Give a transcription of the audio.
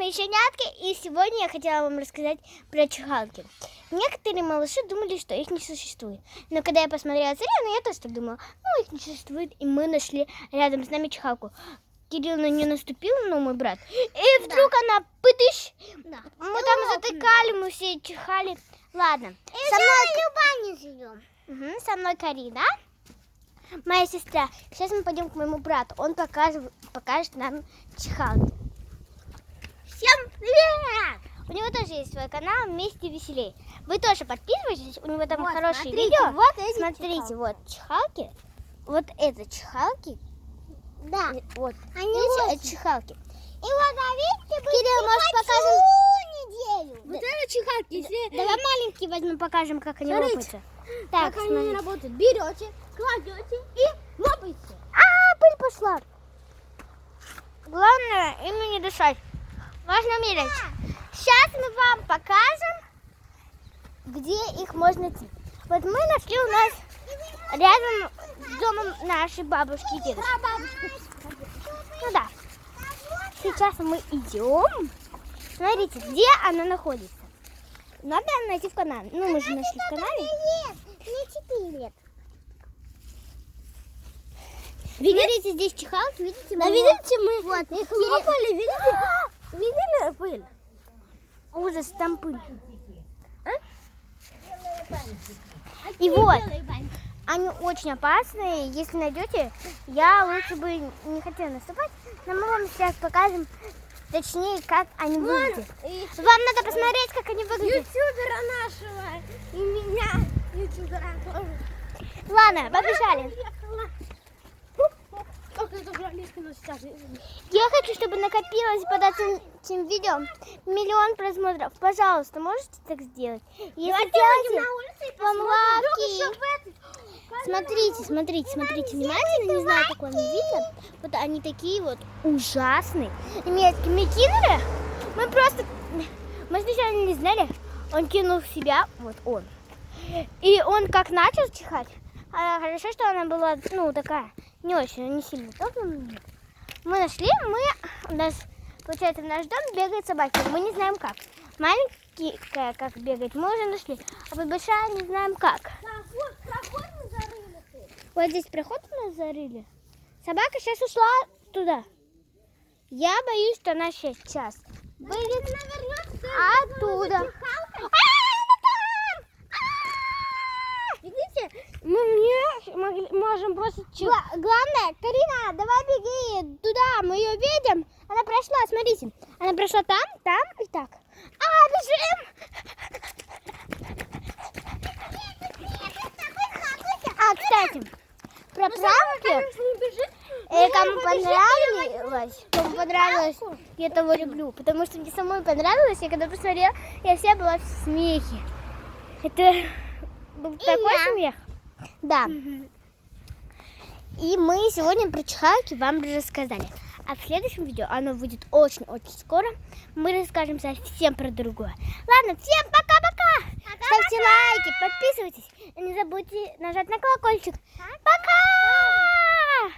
мои щенятки, и сегодня я хотела вам рассказать про чихалки. Некоторые малыши думали, что их не существует. Но когда я посмотрела сериал, я тоже так думала, ну их не существует. И мы нашли рядом с нами чихалку. Кирилл на нее наступил, ну мой брат. И вдруг она пытыщ. Да. Мы там затыкали, мы все чихали. Ладно. Со мной Люба не живем. Со мной Карина. Моя сестра. Сейчас мы пойдем к моему брату. Он покажет нам чихалки. Всем привет! У него тоже есть свой канал «Вместе веселей». Вы тоже подписывайтесь, у него там вот, хорошие видео. Вот смотрите, чихалки. Вот чихалки. Вот это чихалки. Да. Вот. Они вот чихалки. И вот, видите, Кирилл, может, покажем неделю. Вот это чихалки. Если... Давай маленькие возьмем, покажем, как они лопаются. Так, как они работают. Берете, кладете и лопаете. Пыль пошла. Главное, им не дышать. Важно мерить. Сейчас мы вам покажем, где их можно найти. Вот мы нашли у нас рядом с домом нашей бабушки и дедушки. Ну да. Сейчас мы идем. Смотрите, где она находится. Надо найти в канале. Ну, мы же нашли в канале. Мне 4 лет. Видите, здесь чихалки, видите? Да, видите, мы вот, их лопали, видите? Видели пыль? Ужас, там пыль. И вот, они очень опасные. Если найдете, я лучше бы не хотела наступать. Но мы вам сейчас покажем, точнее, как они выглядят. Вам надо посмотреть, как они выглядят. Ютубера нашего и меня, ютубера тоже. Ладно, побежали. Я хочу, чтобы накопилось под этим видео 1 000 000 просмотров. Пожалуйста, можете так сделать? Если делаете, вам лайки. Смотрите внимательно. Не знаю, как вам видно. Вот они такие вот ужасные. Немецкие. Мы кинули. Мы сначала не знали. Он кинул в себя. Вот он. И он как начал чихать. Хорошо, что она была, ну, такая, не очень, не сильно топлая. Мы нашли, у нас, получается, в наш дом бегают собаки. Мы не знаем как. Маленькая, как бегает, мы уже нашли. А вот большая, не знаем как. Проход мы зарыли. Вот здесь проход у нас зарыли. Собака сейчас ушла туда. Я боюсь, что она сейчас выйдет оттуда. Видите, мы можем просто... Главное, Карина, давай беги туда, мы ее видим. Она прошла, смотрите. Она прошла там и так. Бежим! Кстати, про правки, кому понравилось, я того люблю. Потому что мне самой понравилось, и когда посмотрела, я вся была в смехе. Это... был такой смех. Да. И мы сегодня про чихалки вам рассказали. А в следующем видео, оно выйдет очень-очень скоро, мы расскажем совсем про другое. Ладно, всем пока-пока! Ставьте лайки, подписывайтесь. И не забудьте нажать на колокольчик. Пока!